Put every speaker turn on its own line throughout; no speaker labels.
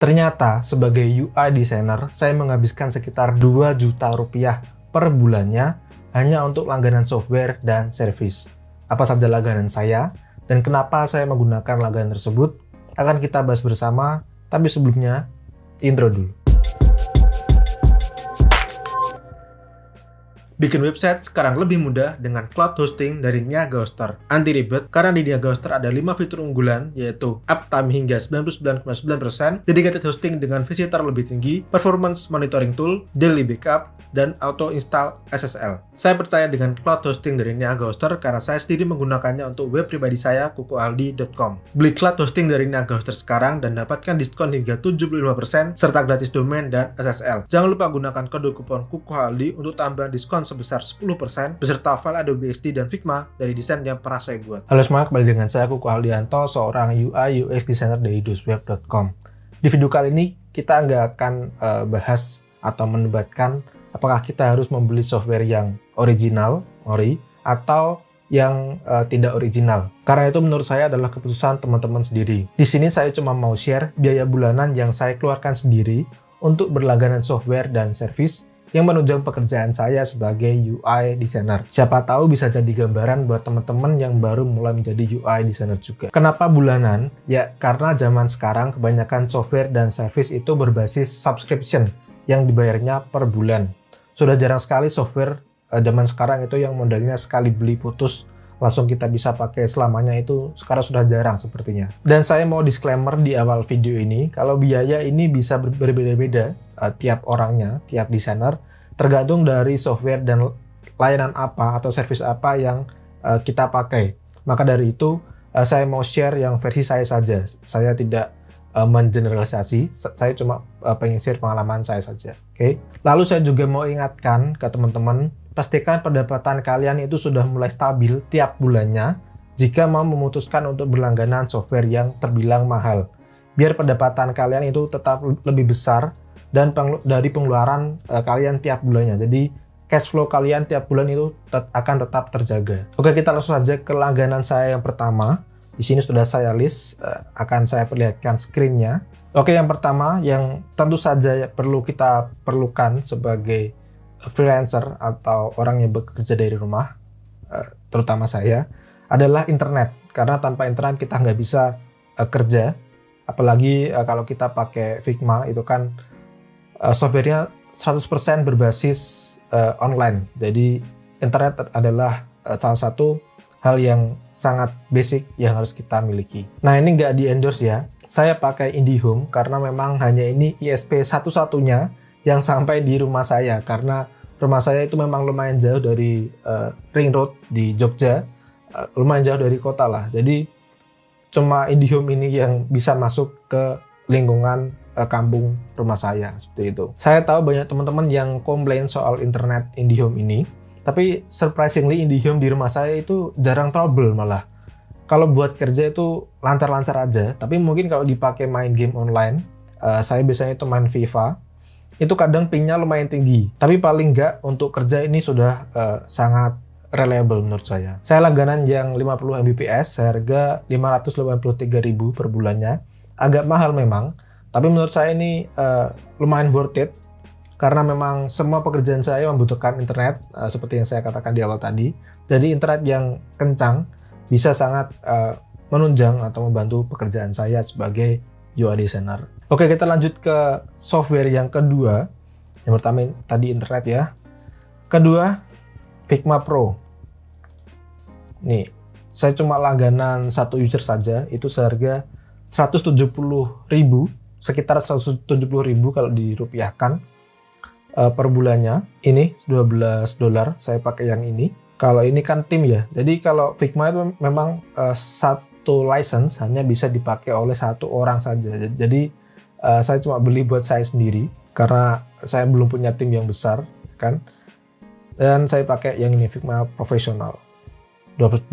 Ternyata sebagai UI designer, saya menghabiskan sekitar 2 juta rupiah per bulannya hanya untuk langganan software dan service. Apa saja langganan saya dan kenapa saya menggunakan langganan tersebut akan kita bahas bersama, tapi sebelumnya intro dulu. Bikin website sekarang lebih mudah dengan cloud hosting dari Niaga Hoster. Anti ribet, karena di Niaga Hoster ada 5 fitur unggulan, yaitu uptime hingga 99,9%, dedicated hosting dengan visitor lebih tinggi, performance monitoring tool, daily backup, dan auto install SSL. Saya percaya dengan cloud hosting dari Niaga Hoster karena saya sendiri menggunakannya untuk web pribadi saya, kukualdi.com. Beli cloud hosting dari Niaga Hoster sekarang dan dapatkan diskon hingga 75% serta gratis domain dan SSL. Jangan lupa gunakan kode kupon kukualdi untuk tambahan diskon sebesar 10% beserta file Adobe XD dan Figma dari desain yang pernah saya buat. Halo semua, kembali dengan saya Kuku Aldianto, seorang UI UX designer dari dusweb.com. Di video kali ini kita nggak akan bahas atau mendebatkan apakah kita harus membeli software yang original, atau yang tidak original. Karena itu menurut saya adalah keputusan teman-teman sendiri. Di sini saya cuma mau share biaya bulanan yang saya keluarkan sendiri untuk berlangganan software dan service yang menunjang pekerjaan saya sebagai UI designer. Siapa tahu bisa jadi gambaran buat teman-teman yang baru mulai menjadi UI designer juga. Kenapa bulanan? Ya karena zaman sekarang kebanyakan software dan service itu berbasis subscription yang dibayarnya per bulan. Sudah jarang sekali software zaman sekarang itu yang modelnya sekali beli putus langsung kita bisa pakai selamanya, itu sekarang sudah jarang sepertinya. Dan saya mau disclaimer di awal video ini, kalau biaya ini bisa berbeda-beda tiap orangnya, tiap desainer, tergantung dari software dan layanan apa atau service apa yang kita pakai. Maka dari itu saya mau share yang versi saya saja. Saya tidak mengeneralisasi, saya cuma pengen share pengalaman saya saja. Oke. Lalu saya juga mau ingatkan ke teman-teman, pastikan pendapatan kalian itu sudah mulai stabil tiap bulannya jika mau memutuskan untuk berlangganan software yang terbilang mahal. Biar pendapatan kalian itu tetap lebih besar dan dari pengeluaran kalian tiap bulannya. Jadi cash flow kalian tiap bulan itu akan tetap terjaga. Oke, kita langsung saja ke langganan saya yang pertama. Di sini sudah saya list, akan saya perlihatkan screen-nya. Oke, yang pertama yang tentu saja kita perlukan sebagai freelancer atau orang yang bekerja dari rumah, terutama saya, adalah internet. Karena tanpa internet kita nggak bisa kerja, apalagi kalau kita pakai Figma, itu kan softwarenya 100% berbasis online. Jadi internet adalah salah satu hal yang sangat basic yang harus kita miliki. Nah, ini nggak di-endorse ya. Saya pakai IndiHome karena memang hanya ini ISP satu-satunya yang sampai di rumah saya, karena rumah saya itu memang lumayan jauh dari Ring Road di Jogja, lumayan jauh dari kota lah. Jadi cuma IndiHome ini yang bisa masuk ke lingkungan kampung rumah saya, seperti itu. Saya tahu banyak teman-teman yang komplain soal internet IndiHome ini, tapi surprisingly IndiHome di rumah saya itu jarang trouble malah. Kalau buat kerja itu lancar-lancar aja, tapi mungkin kalau dipakai main game online, saya biasanya itu main FIFA, itu kadang pingnya lumayan tinggi. Tapi paling nggak untuk kerja ini sudah sangat reliable menurut saya. Saya langganan yang 50 Mbps, seharga 583.000 per bulannya. Agak mahal memang, tapi menurut saya ini lumayan worth it. Karena memang semua pekerjaan saya membutuhkan internet, seperti yang saya katakan di awal tadi. Jadi internet yang kencang bisa sangat menunjang atau membantu pekerjaan saya sebagai UI designer. Oke, kita lanjut ke software yang kedua. Yang pertama tadi internet ya. Kedua, Figma Pro. Nih, saya cuma langganan satu user saja, itu seharga 170.000, sekitar 170.000 kalau dirupiahkan per bulannya. Ini $12, saya pakai yang ini. Kalau ini kan tim ya, jadi kalau Figma itu memang satu license hanya bisa dipakai oleh satu orang saja. Jadi saya cuma beli buat saya sendiri karena saya belum punya tim yang besar kan. Dan saya pakai yang ini, Figma Professional, $12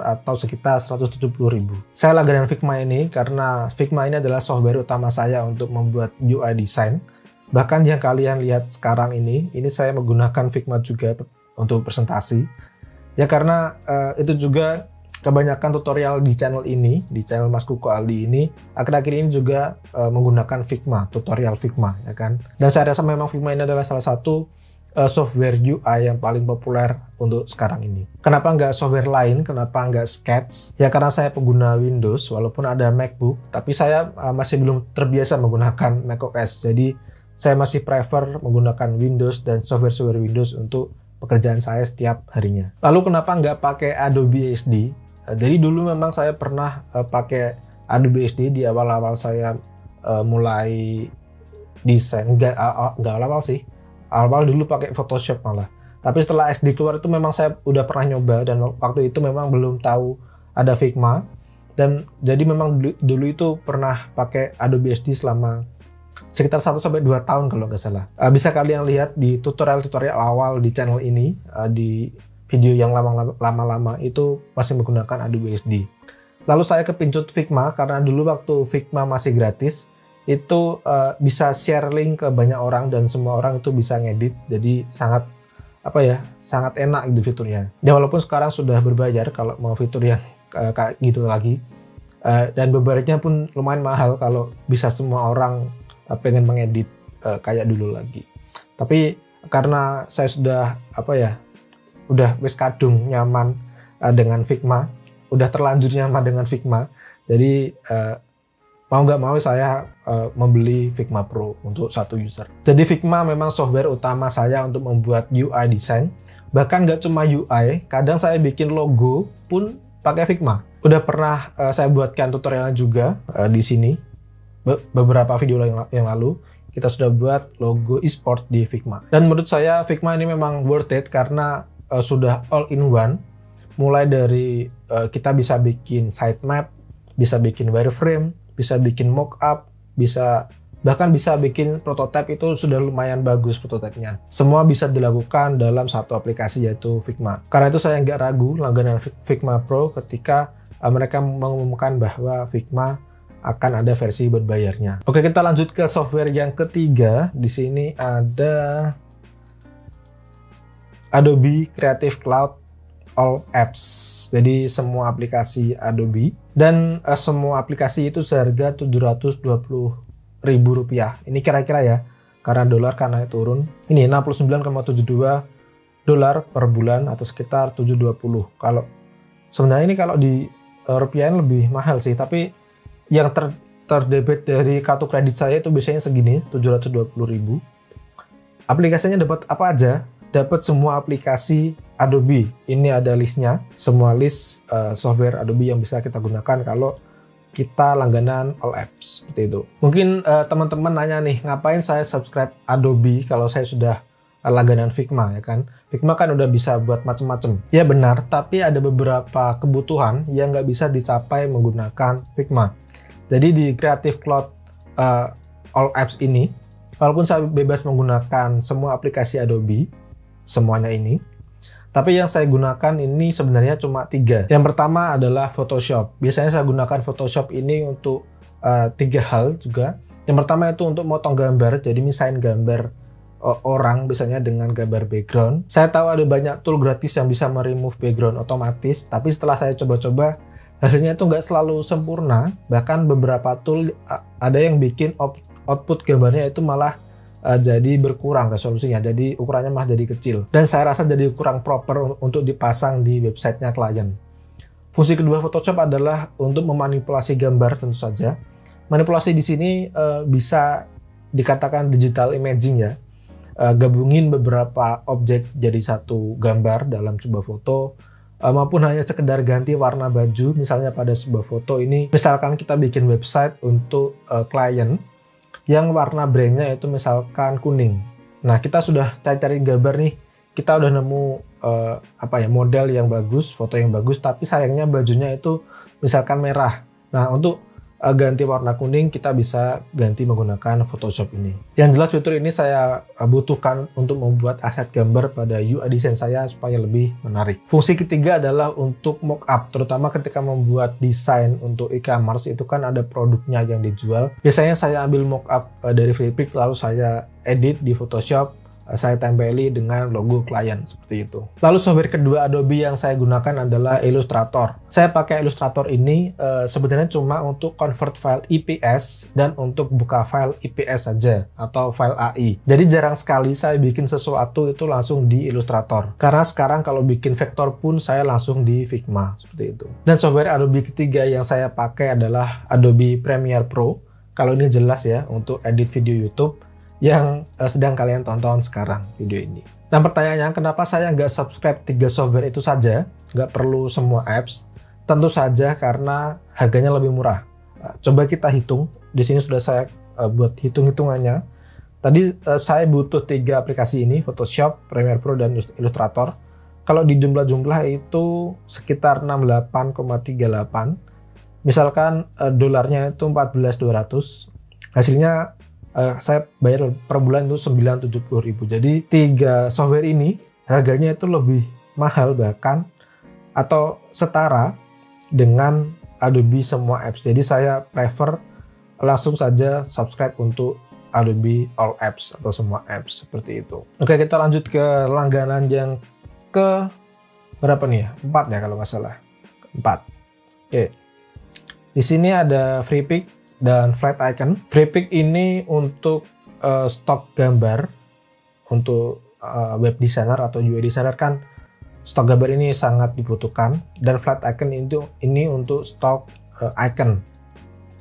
atau sekitar 170.000. Saya langganan Figma ini karena Figma ini adalah software utama saya untuk membuat UI design. Bahkan yang kalian lihat sekarang ini saya menggunakan Figma juga untuk presentasi. Ya karena itu juga kebanyakan tutorial di channel ini, di channel Mas Kuko Aldi ini, akhir-akhir ini juga menggunakan Figma, tutorial Figma, ya kan. Dan saya rasa memang Figma ini adalah salah satu software UI yang paling populer untuk sekarang ini. Kenapa nggak software lain? Kenapa nggak Sketch? Ya karena saya pengguna Windows, walaupun ada MacBook, tapi saya masih belum terbiasa menggunakan macOS. Jadi saya masih prefer menggunakan Windows dan software-software Windows untuk pekerjaan saya setiap harinya. Lalu kenapa nggak pakai Adobe XD? Jadi dulu memang saya pernah pakai Adobe XD di awal-awal saya mulai desain. Nggak awal sih. Awal dulu pakai Photoshop malah. Tapi setelah SD keluar itu memang saya udah pernah nyoba, dan waktu itu memang belum tahu ada Figma. Dan jadi memang dulu itu pernah pakai Adobe XD selama sekitar 1-2 tahun kalau nggak salah. Bisa kalian lihat di tutorial-tutorial awal di channel ini, di video yang lama-lama itu masih menggunakan Adobe XD. Lalu saya kepincut Figma karena dulu waktu Figma masih gratis, itu bisa share link ke banyak orang dan semua orang itu bisa ngedit. Jadi sangat sangat enak gitu fiturnya. Ya walaupun sekarang sudah berbayar kalau mau fitur yang kayak gitu lagi. Dan bebayarnya pun lumayan mahal kalau bisa semua orang pengen mengedit kayak dulu lagi. Tapi karena saya sudah udah wis kadung nyaman dengan Figma, udah terlanjur nyaman dengan Figma. Jadi mau nggak mau saya membeli Figma Pro untuk satu user. Jadi Figma memang software utama saya untuk membuat UI design. Bahkan nggak cuma UI, kadang saya bikin logo pun pakai Figma. Udah pernah saya buatkan tutorialnya juga di sini. Beberapa video yang lalu kita sudah buat logo e-sport di Figma. Dan menurut saya Figma ini memang worth it karena sudah all in one. Mulai dari kita bisa bikin sitemap, bisa bikin wireframe, bisa bikin mockup, bahkan bisa bikin prototype. Itu sudah lumayan bagus prototipenya. Semua bisa dilakukan dalam satu aplikasi yaitu Figma. Karena itu saya nggak ragu langganan Figma Pro ketika mereka mengumumkan bahwa Figma akan ada versi berbayarnya. Oke, kita lanjut ke software yang ketiga. Di sini ada Adobe Creative Cloud All Apps. Jadi semua aplikasi Adobe, dan semua aplikasi itu seharga Rp720.000. Ini kira-kira ya, karena dolar karena turun. Ini 69,72 dolar per bulan atau sekitar 720. Kalau sebenarnya ini kalau di rupiahin lebih mahal sih, tapi yang terdebit dari kartu kredit saya itu biasanya segini, 720.000. Aplikasinya dapat apa aja? Dapat semua aplikasi Adobe. Ini ada listnya, semua list software Adobe yang bisa kita gunakan kalau kita langganan All Apps, seperti itu. Mungkin teman-teman nanya nih, ngapain saya subscribe Adobe kalau saya sudah langganan Figma, ya kan? Figma kan udah bisa buat macam-macam. Ya benar, tapi ada beberapa kebutuhan yang nggak bisa dicapai menggunakan Figma. Jadi di Creative Cloud All Apps ini, walaupun saya bebas menggunakan semua aplikasi Adobe, semuanya ini, tapi yang saya gunakan ini sebenarnya cuma 3. Yang pertama adalah Photoshop. Biasanya saya gunakan Photoshop ini untuk 3 hal juga. Yang pertama itu untuk motong gambar, jadi misalnya gambar orang misalnya dengan gambar background. Saya tahu ada banyak tool gratis yang bisa meremove background otomatis, tapi setelah saya coba-coba, hasilnya itu nggak selalu sempurna. Bahkan beberapa tool ada yang bikin output gambarnya itu malah jadi berkurang resolusinya, jadi ukurannya malah jadi kecil. Dan saya rasa jadi kurang proper untuk dipasang di websitenya klien. Fungsi kedua Photoshop adalah untuk memanipulasi gambar tentu saja. Manipulasi di sini bisa dikatakan digital imaging ya. Gabungin beberapa objek jadi satu gambar dalam sebuah foto, maupun hanya sekedar ganti warna baju. Misalnya pada sebuah foto ini, misalkan kita bikin website untuk klien yang warna brandnya itu misalkan kuning. Nah, kita sudah cari-cari gambar nih, kita udah nemu model yang bagus, foto yang bagus, tapi sayangnya bajunya itu misalkan merah. Nah, untuk ganti warna kuning kita bisa ganti menggunakan Photoshop ini. Yang jelas fitur ini saya butuhkan untuk membuat aset gambar pada UI desain saya supaya lebih menarik. Fungsi ketiga adalah untuk mockup, terutama ketika membuat desain untuk e-commerce itu kan ada produknya yang dijual. Biasanya saya ambil mockup dari Freepik lalu saya edit di Photoshop, saya tempeli dengan logo klien seperti itu. Lalu software kedua Adobe yang saya gunakan adalah Illustrator. Saya pakai Illustrator ini sebenarnya cuma untuk convert file IPS dan untuk buka file IPS saja atau file AI. Jadi jarang sekali saya bikin sesuatu itu langsung di Illustrator. Karena sekarang kalau bikin vektor pun saya langsung di Figma seperti itu. Dan software Adobe ketiga yang saya pakai adalah Adobe Premiere Pro. Kalau ini jelas ya untuk edit video YouTube yang sedang kalian tonton sekarang video ini. Nah pertanyaannya, kenapa saya nggak subscribe 3 software itu saja, nggak perlu semua apps? Tentu saja karena harganya lebih murah. Nah, coba kita hitung, di sini sudah saya buat hitung-hitungannya. Tadi saya butuh 3 aplikasi ini, Photoshop, Premiere Pro, dan Illustrator. Kalau di jumlah-jumlah itu sekitar 68,38. Misalkan dolarnya itu 14.200, hasilnya saya bayar per bulan itu 970.000. Jadi 3 software ini harganya itu lebih mahal bahkan atau setara dengan Adobe semua apps. Jadi saya prefer langsung saja subscribe untuk Adobe All Apps atau semua apps seperti itu. Oke, kita lanjut ke langganan yang ke berapa nih ya? 4 ya kalau nggak salah. 4. Oke. Di sini ada FreePic dan Flat Icon. FreePic ini untuk stok gambar untuk web designer atau UI designer, kan stok gambar ini sangat dibutuhkan, dan Flat Icon ini untuk stok icon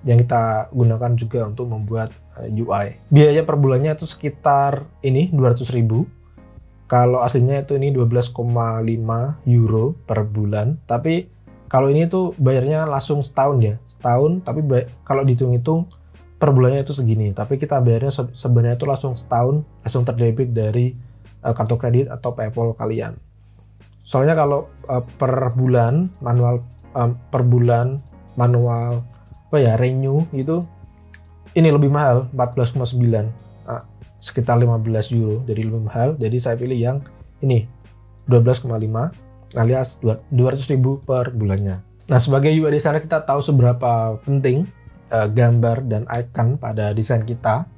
yang kita gunakan juga untuk membuat UI. Biaya per bulannya itu sekitar ini 200.000. Kalau aslinya itu ini 12,5 euro per bulan, tapi kalau ini tuh bayarnya langsung setahun ya, setahun, tapi kalau dihitung-hitung per bulannya itu segini. Tapi kita bayarnya sebenarnya itu langsung setahun, langsung terdebit dari kartu kredit atau PayPal kalian. Soalnya kalau per bulan manual renew itu ini lebih mahal, 14,9, sekitar 15 euro, jadi lebih mahal. Jadi saya pilih yang ini 12,5. alias 200.000 per bulannya. Nah, sebagai UI designer kita tahu seberapa penting gambar dan icon pada desain kita.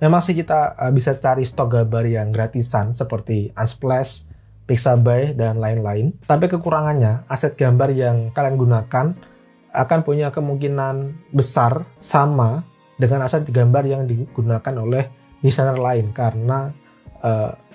Memang sih kita bisa cari stok gambar yang gratisan seperti Unsplash, Pixabay, dan lain-lain. Tapi kekurangannya, aset gambar yang kalian gunakan akan punya kemungkinan besar sama dengan aset gambar yang digunakan oleh desainer lain, karena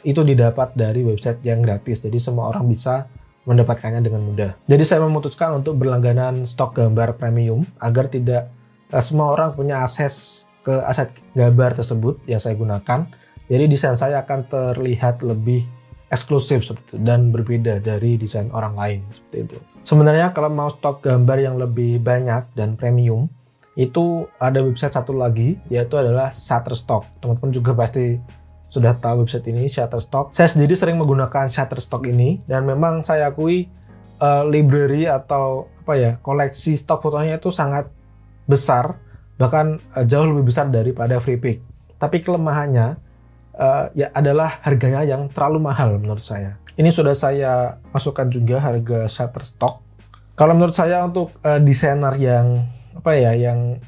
itu didapat dari website yang gratis. Jadi semua orang bisa mendapatkannya dengan mudah. Jadi saya memutuskan untuk berlangganan stok gambar premium agar tidak semua orang punya akses ke aset gambar tersebut yang saya gunakan. Jadi desain saya akan terlihat lebih eksklusif seperti itu, dan berbeda dari desain orang lain seperti itu. Sebenarnya kalau mau stok gambar yang lebih banyak dan premium, itu ada website satu lagi, yaitu adalah Shutterstock. Teman-teman juga pasti sudah tahu website ini, Shutterstock. Saya sendiri sering menggunakan Shutterstock ini, dan memang saya akui library atau koleksi stok fotonya itu sangat besar, bahkan jauh lebih besar daripada FreePic. Tapi kelemahannya ya adalah harganya yang terlalu mahal menurut saya. Ini sudah saya masukkan juga harga Shutterstock. Kalau menurut saya untuk desainer yang yang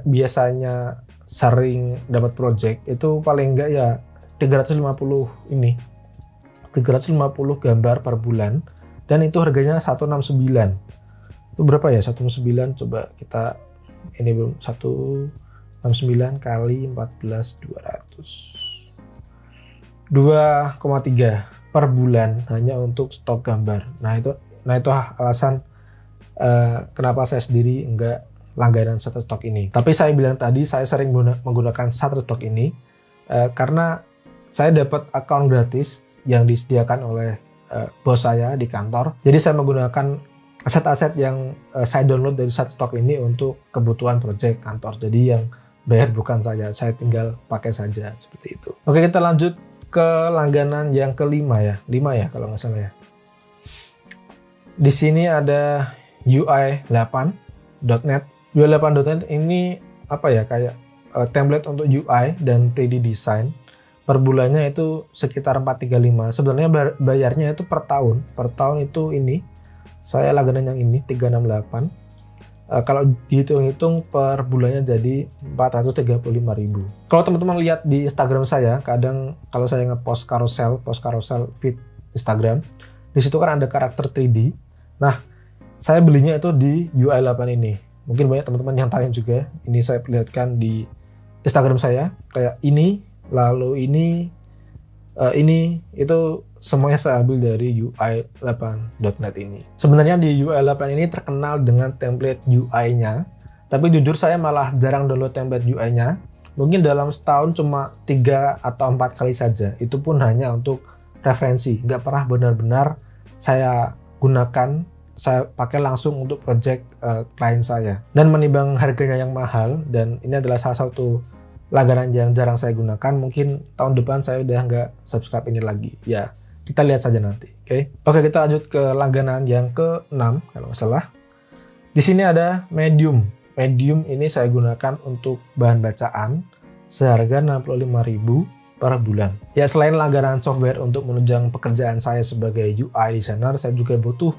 biasanya sering dapat project, itu paling enggak ya 350 gambar per bulan, dan itu harganya 169. Itu berapa ya 169? Coba kita ini belum 169 kali 14.200, 2,3 per bulan hanya untuk stok gambar. Nah itu alasan kenapa saya sendiri enggak langganan Shutterstock ini. Tapi saya bilang tadi saya sering menggunakan Shutterstock ini karena saya dapat akun gratis yang disediakan oleh bos saya di kantor. Jadi saya menggunakan aset-aset yang saya download dari Shutterstock ini untuk kebutuhan project kantor. Jadi yang bayar bukan saya tinggal pakai saja seperti itu. Oke, kita lanjut ke langganan yang kelima ya, 5 ya kalau nggak salah ya. Di sini ada UI8.net. UI8.net ini kayak template untuk UI dan 3D design. Per bulannya itu sekitar 435. Sebenarnya bayarnya itu per tahun. Per tahun itu ini saya langganan yang ini 368. Kalau dihitung-hitung per bulannya jadi 435.000. Kalau teman-teman lihat di Instagram saya, kadang kalau saya ngepost post carousel feed Instagram, di situ kan ada karakter 3D. Nah, saya belinya itu di UI8 ini. Mungkin banyak teman-teman yang tanya juga. Ini saya perlihatkan di Instagram saya, kayak ini, lalu ini itu semuanya saya ambil dari UI8.net ini. Sebenarnya di UI8 ini terkenal dengan template UI-nya, tapi jujur saya malah jarang download template UI-nya. Mungkin dalam setahun cuma 3 atau 4 kali saja. Itu pun hanya untuk referensi, nggak pernah benar-benar saya gunakan, saya pakai langsung untuk project klien saya. Dan menimbang harganya yang mahal, dan ini adalah salah satu langganan yang jarang saya gunakan, mungkin tahun depan saya udah nggak subscribe ini lagi. Ya, kita lihat saja nanti. Oke, kita lanjut ke langganan yang ke-6 kalau nggak salah. Di sini ada Medium. Medium ini saya gunakan untuk bahan bacaan seharga 65.000 per bulan. Ya, selain langganan software untuk menunjang pekerjaan saya sebagai UI designer, saya juga butuh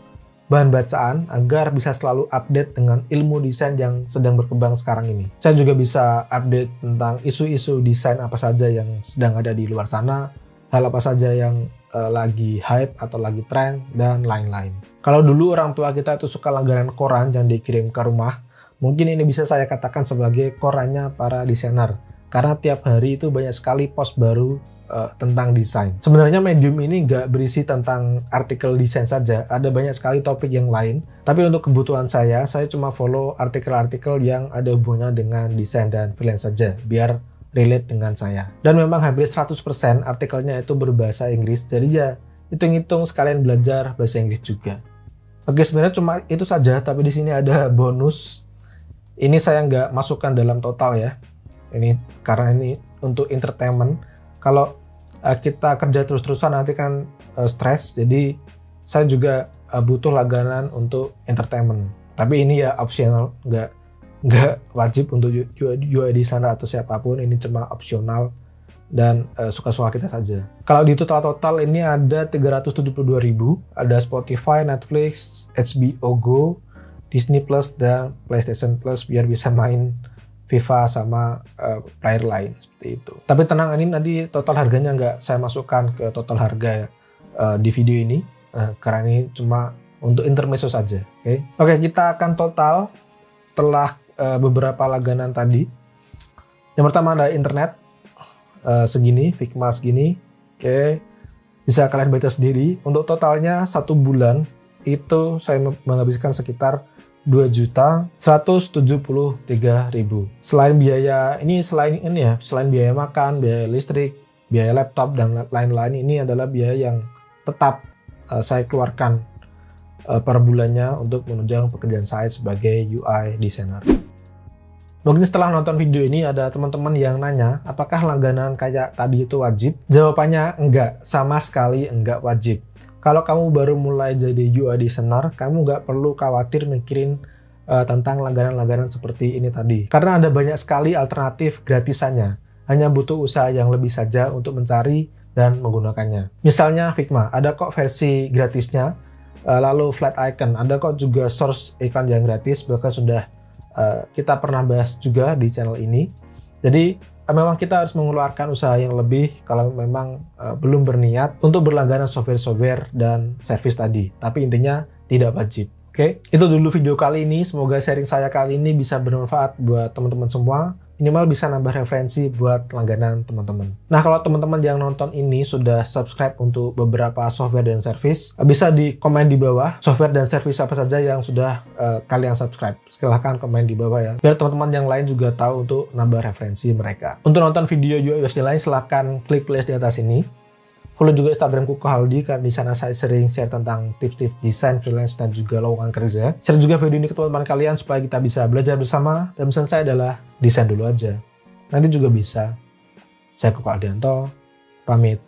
bahan bacaan agar bisa selalu update dengan ilmu desain yang sedang berkembang sekarang ini. Saya juga bisa update tentang isu-isu desain apa saja yang sedang ada di luar sana, hal apa saja yang lagi hype atau lagi tren, dan lain-lain. Kalau dulu orang tua kita itu suka langganan koran yang dikirim ke rumah, mungkin ini bisa saya katakan sebagai korannya para desainer, karena tiap hari itu banyak sekali post baru tentang desain. Sebenarnya Medium ini nggak berisi tentang artikel desain saja, ada banyak sekali topik yang lain. Tapi untuk kebutuhan saya cuma follow artikel-artikel yang ada hubungannya dengan desain dan freelance saja, biar relate dengan saya. Dan memang hampir 100% artikelnya itu berbahasa Inggris, jadi ya hitung-hitung sekalian belajar bahasa Inggris juga. Oke, sebenarnya cuma itu saja, tapi di sini ada bonus. Ini saya nggak masukkan dalam total ya. Ini karena ini untuk entertainment. Kalau kita kerja terus-terusan nanti kan stres, jadi saya juga butuh langganan untuk entertainment. Tapi ini ya optional, nggak wajib untuk UI designer atau siapapun. Ini cuma opsional dan suka-suka kita saja. Kalau di total ini ada 372.000, ada Spotify, Netflix, HBO Go, Disney Plus, dan PlayStation Plus biar bisa main FIFA sama player lain seperti itu. Tapi tenang, ini nanti total harganya nggak saya masukkan ke total harga di video ini karena ini cuma untuk intermezzo saja. Oke, kita akan total setelah beberapa langganan tadi. Yang pertama ada internet segini, Figma segini. Bisa kalian baca sendiri. Untuk totalnya 1 bulan itu saya menghabiskan sekitar 2.173.000. Selain biaya selain biaya makan, biaya listrik, biaya laptop, dan lain-lain, ini adalah biaya yang tetap saya keluarkan per bulannya untuk menunjang pekerjaan saya sebagai UI designer. Mungkin setelah nonton video ini ada teman-teman yang nanya, apakah langganan kayak tadi itu wajib? Jawabannya enggak, sama sekali enggak wajib. Kalau kamu baru mulai jadi UI designer, kamu nggak perlu khawatir mikirin tentang langganan-langganan seperti ini tadi. Karena ada banyak sekali alternatif gratisannya. Hanya butuh usaha yang lebih saja untuk mencari dan menggunakannya. Misalnya Figma, ada kok versi gratisnya. Lalu Flat Icon, ada kok juga source iklan yang gratis, bahkan sudah kita pernah bahas juga di channel ini. Jadi memang kita harus mengeluarkan usaha yang lebih kalau memang belum berniat untuk berlangganan software-software dan service tadi. Tapi intinya tidak wajib. Itu dulu video kali ini. Semoga sharing saya kali ini bisa bermanfaat buat teman-teman semua. Minimal bisa nambah referensi buat langganan teman-teman. Nah, kalau teman-teman yang nonton ini sudah subscribe untuk beberapa software dan service, bisa di komen di bawah software dan service apa saja yang sudah kalian subscribe. Silahkan komen di bawah ya, biar teman-teman yang lain juga tahu untuk nambah referensi mereka. Untuk nonton video UI UX lain, silahkan klik playlist di atas ini. Follow juga Instagramku Kohaldi, karena di sana saya sering share tentang tips-tips desain, freelance, dan juga lowongan kerja. Share juga video ini ke teman-teman kalian supaya kita bisa belajar bersama. Dan pesan saya adalah desain dulu aja, nanti juga bisa. Saya Koko Aldianto, pamit.